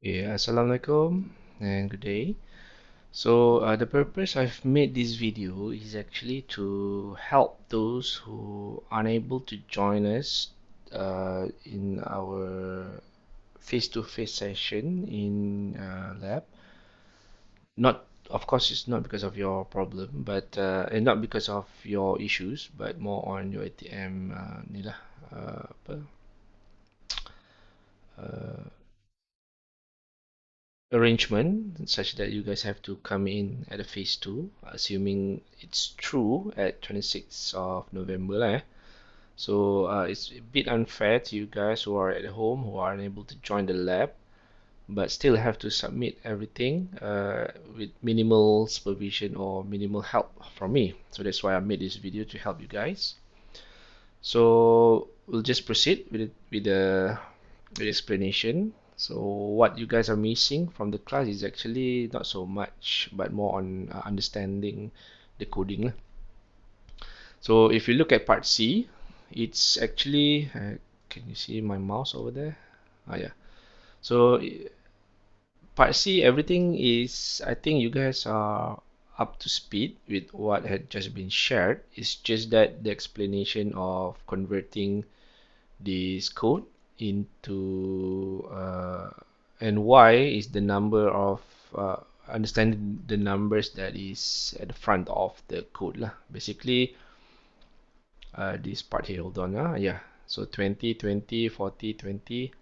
Yeah, Assalamualaikum and good day. So the purpose I've made this video is actually to help those who are unable to join us in our face-to-face session in lab. Not, of course, it's not because of your problem, but and not because of your issues, but more on your ATM ni lah, apa, uh, arrangement such that you guys have to come in at a phase 2, assuming it's true at 26th of November lah, eh. So it's a bit unfair to you guys who are at home who are unable to join the lab but still have to submit everything with minimal supervision or minimal help from me. So that's why I made this video to help you guys. So we'll just proceed with the explanation. So what you guys are missing from the class is actually not so much, but more on understanding the coding lah. So if you look at part C, it's actually can you see my mouse over there? Yeah. So part C, everything is, I think you guys are up to speed with what had just been shared. It's just that the explanation of converting this code into and why is the number of understanding the numbers that is at the front of the code lah. Basically, this part here, hold on, yeah. So 20, 20, 40, 20.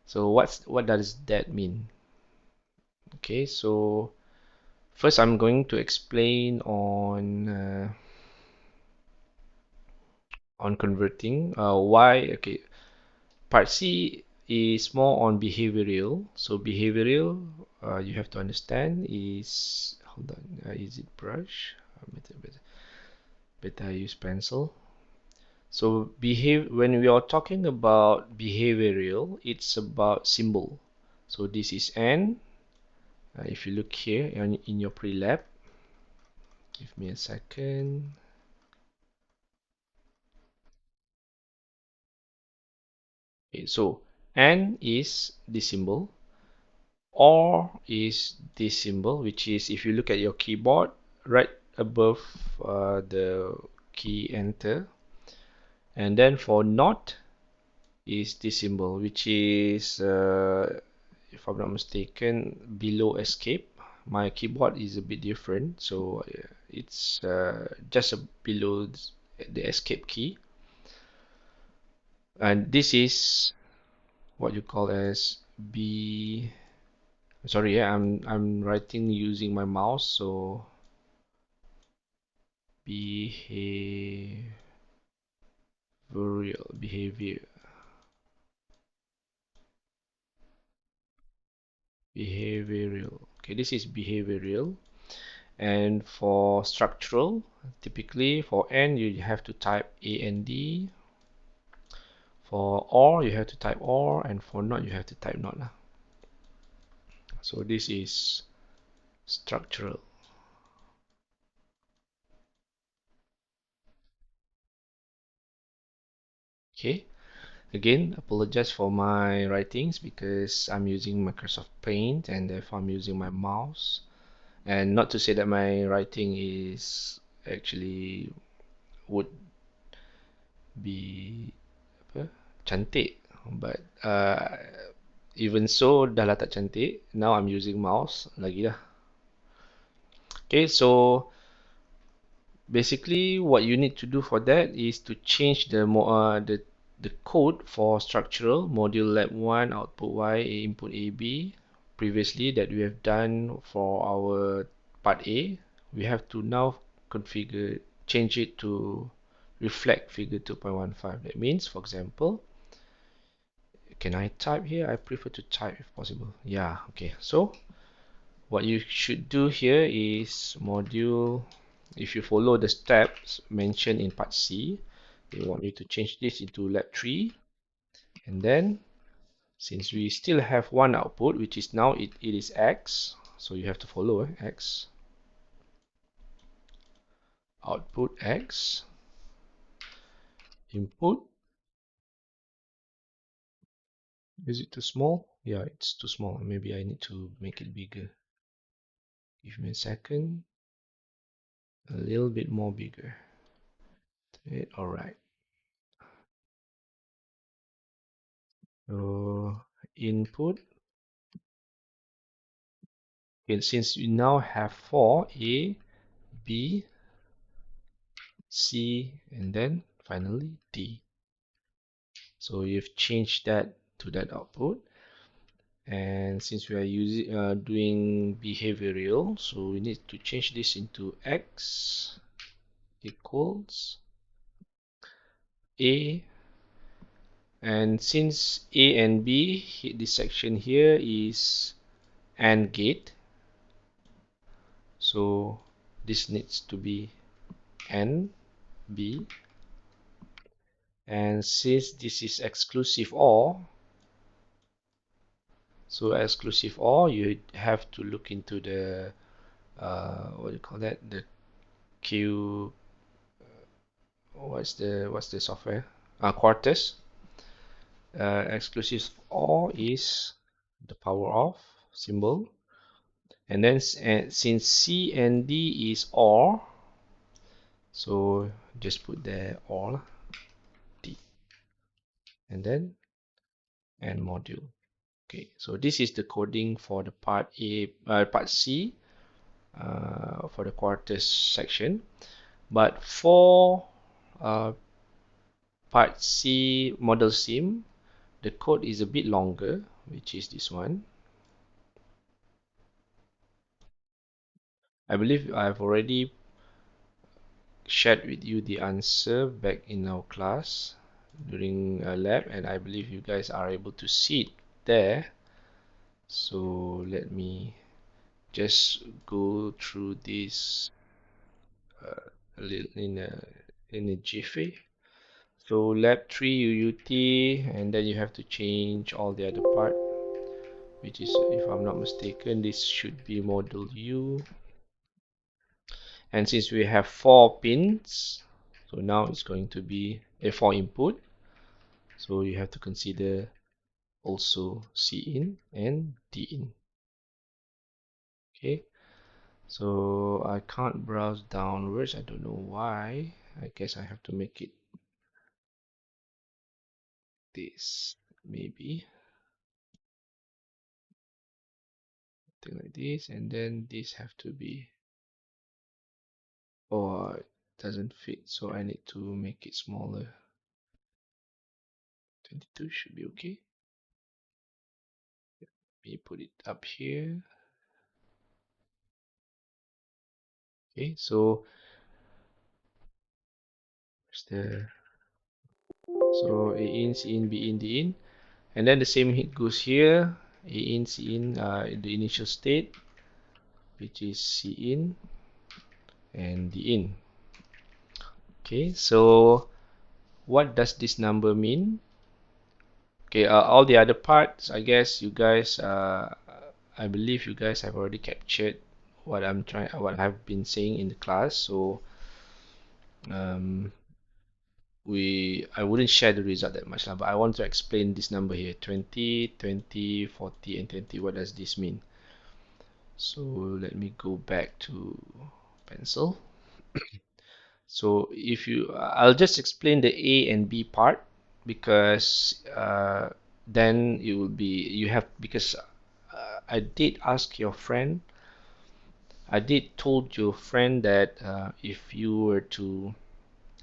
So what does that mean? Okay, so first I'm going to explain on converting. Why? Okay, part C is more on behavioral. So behavioral, you have to understand is, hold on, is it brush? Better I use pencil. So when we are talking about behavioral, it's about symbol. So this is N. If you look here in your pre-lab, give me a second. Okay, so N is this symbol, or is this symbol, which is, if you look at your keyboard, right above the key enter, and then for not is this symbol, which is, if I'm not mistaken, below escape. My keyboard is a bit different, so it's just below the escape key, and this is what you call as B. Sorry, yeah, I'm writing using my mouse, so behavioral behavioral. Okay, this is behavioral, and for structural, typically for N you have to type AND. For OR you have to type OR, and for not you have to type not lah. So this is structural. Okay. Again, apologize for my writings because I'm using Microsoft Paint and therefore I'm using my mouse. And not to say that my writing is actually would be apa, cantik, but even so dah lah tak cantik. Now I'm using mouse lagi dah. Okay, so basically what you need to do for that is to change the code for structural module lab 1 output y input ab previously that we have done for our part A. We have to now change it to reflect figure 2.15. That means, for example, can I type here? I prefer to type if possible. Yeah, okay. So what you should do here is module, if you follow the steps mentioned in part C, they want you to change this into lab 3, and then since we still have one output, which is now it is X, so you have to follow X, output X, input, is it too small? Yeah, it's too small. Maybe I need to make it bigger. Give me a second. A little bit more bigger. All right. So input. Okay, since we now have four, A, B, C, and then finally D. So you've changed that to that output. And since we are using doing behavioral, so we need to change this into X equals A. And since A and B, this section here is AND gate, so this needs to be AND B. And since this is exclusive OR, so exclusive OR, you have to look into the what do you call that? The Q. What's the software? Quartus. Exclusive OR is the power of symbol, and then since C and D is OR, so just put there OR D, and then and module. Okay, so this is the coding for the part C, for the Quartus section. But for uh, part C model sim, the code is a bit longer, which is this one. I believe I've already shared with you the answer back in our class during a lab, and I believe you guys are able to see it there. So let me just go through this a little in a jiffy. So lab 3 UUT, and then you have to change all the other part, which is, if I'm not mistaken, this should be model U. And since we have 4 pins, so now it's going to be a 4 input, so you have to consider also C in and D in. Okay, so I can't browse downwards, I don't know why. I guess I have to make it this, maybe something like this, and then this have to be, or it doesn't fit, so I need to make it smaller. 22 should be okay. Let me put it up here. Okay, so where's the, so A in, C in, B in, D in, and then the same hit goes here. A in, C in, the initial state, which is C in and D in. Okay, so what does this number mean? Okay, all the other parts, I guess you guys, I believe you guys have already captured what what I've been saying in the class. So um, I wouldn't share the result that much, but I want to explain this number here: 20, 20, 40, and 20. What does this mean? So let me go back to pencil. So if you, I'll just explain the A and B part, because then it will be, you have, because I did ask your friend, I did told your friend that if you were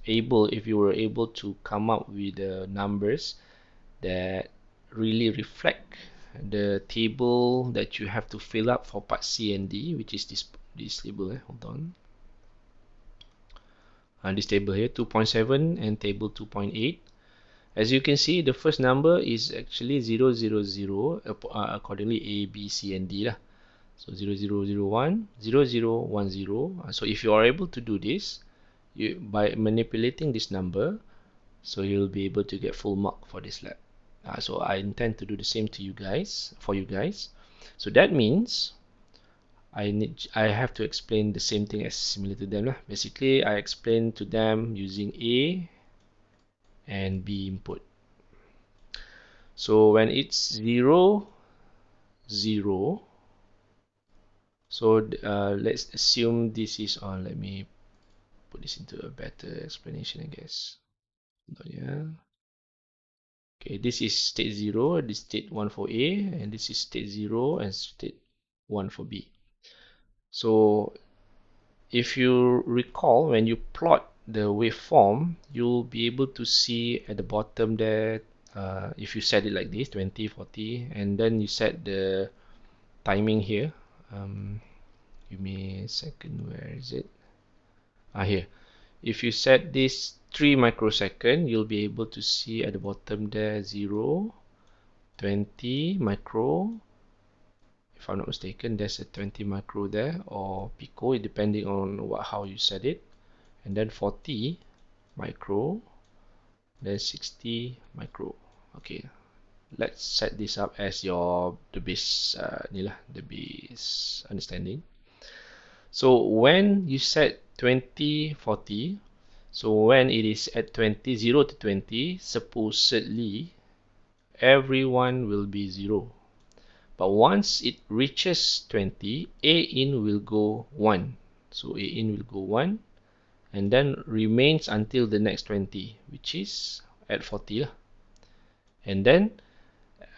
able to come up with the numbers that really reflect the table that you have to fill up for part C and D, which is this table. Hold on. This table here, 2.7 and table 2.8. As you can see, the first number is actually 0, 0, 0, accordingly A, B, C, and D lah. So 0, 0, 0, 1, 0, 0, 1, 0. So if you are able to do this, by manipulating this number, so you'll be able to get full mark for this lab. So I intend to do the same to you guys, for you guys. So that means I have to explain the same thing as similar to them lah. Basically, I explain to them using A and B input. So when it's 0, 0. So let's assume this is on. Let me put this into a better explanation, I guess. Yeah. Okay, this is state 0, this state 1 for A, and this is state 0 and state 1 for B. So if you recall, when you plot the waveform, you'll be able to see at the bottom there, if you set it like this, 20, 40, and then you set the timing here. Give me a second, where is it? Here. If you set this 3 microsecond, you'll be able to see at the bottom there 0, 20 micro. If I'm not mistaken, there's a 20 micro there, or pico, depending on how you set it. And then 40 micro, then 60 micro. Okay, let's set this up as the base the base understanding. So when you set 20, 40, so when it is at 20, 0 to 20, supposedly everyone will be 0. But once it reaches 20, A in will go 1. So A in will go 1, and then remains until the next 20, which is at 40. And then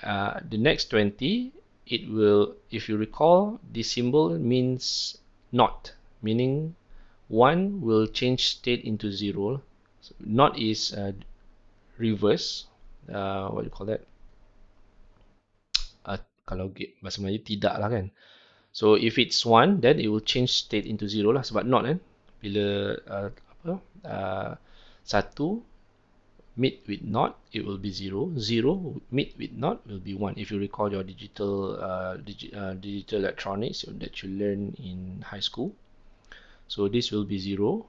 the next 20, it will, if you recall, this symbol means not, meaning 1 will change state into 0. So not is reverse, what do you call that? Kalau bahasa Melayu tidak lah kan. So if it's 1, then it will change state into 0 lah, sebab not kan. Bila uh, 1 meet with not, it will be 0. 0 meet with not will be 1. If you recall your digital electronics that you learn in high school. So this will be 0.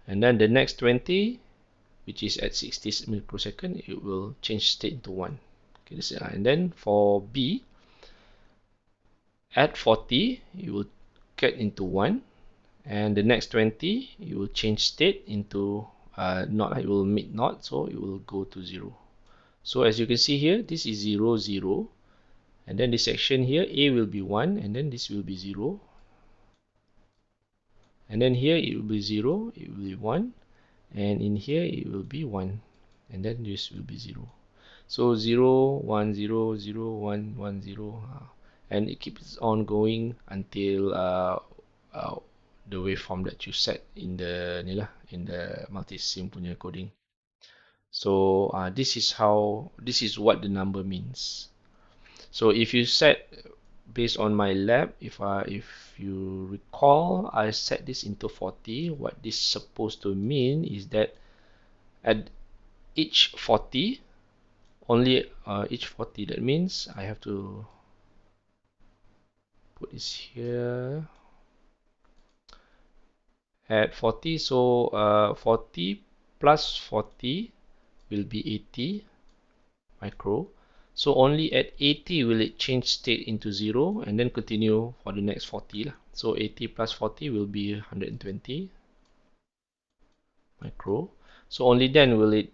And then the next 20, which is at 60 microsecond, it will change state into 1. Okay, and then for B, at 40, it will get into 1. And the next 20, it will change state into not, it will meet not, so it will go to 0. So as you can see here, this is 0, 0. And then this section here, A will be 1, and then this will be 0. And then here it will be 0, it will be 1. And in here it will be 1. And then this will be 0. So 0, 1, 0, 0, 1, 1, 0. And it keeps on going until the waveform that you set in the Multisim punya coding. So this is what the number means. So if you set based on my lab, if you recall, I set this into 40. What this is supposed to mean is that at each 40, only each 40, that means I have to put this here at 40. So 40 plus 40 will be 80 micro. So only at 80 will it change state into 0 and then continue for the next 40. So 80 plus 40 will be 120 micro. So only then will it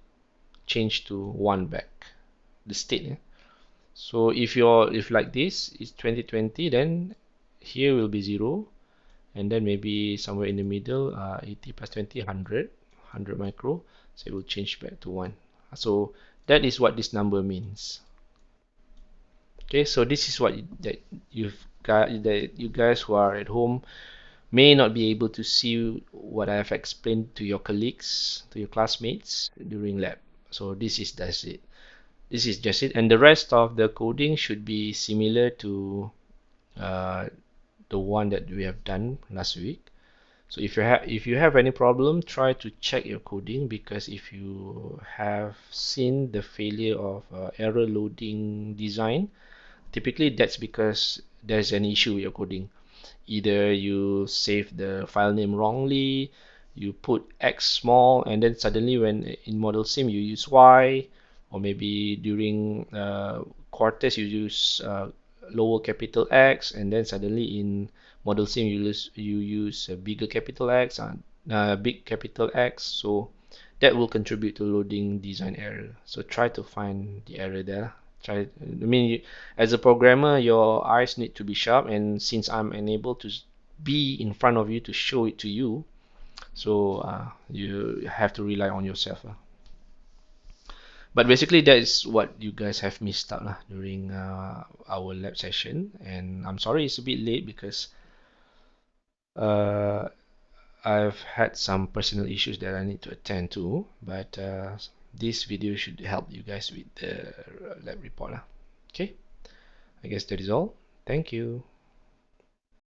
change to 1 back, the state. So if like this is 2020, then here will be 0, and then maybe somewhere in the middle, 80 plus 20, 100 micro. So it will change back to 1. So that is what this number means. Okay, so this is what that you guys who are at home may not be able to see what I have explained to your colleagues, to your classmates during lab. So this is just it. This is just it, and the rest of the coding should be similar to the one that we have done last week. So if you have any problem, try to check your coding, because if you have seen the failure of error loading design, typically that's because there's an issue with your coding. Either you save the file name wrongly, you put X small, and then suddenly when in Multisim you use Y, or maybe during Quartus you use lower capital X, and then suddenly in Multisim you use a bigger capital X and big capital X. So that will contribute to loading design error. So try to find the error there. Try. I mean, as a programmer, your eyes need to be sharp, and since I'm unable to be in front of you to show it to you, so you have to rely on yourself. But basically, that is what you guys have missed out during our lab session, and I'm sorry it's a bit late because uh, I've had some personal issues that I need to attend to, but this video should help you guys with the lab report. Okay, I guess that is all. Thank you.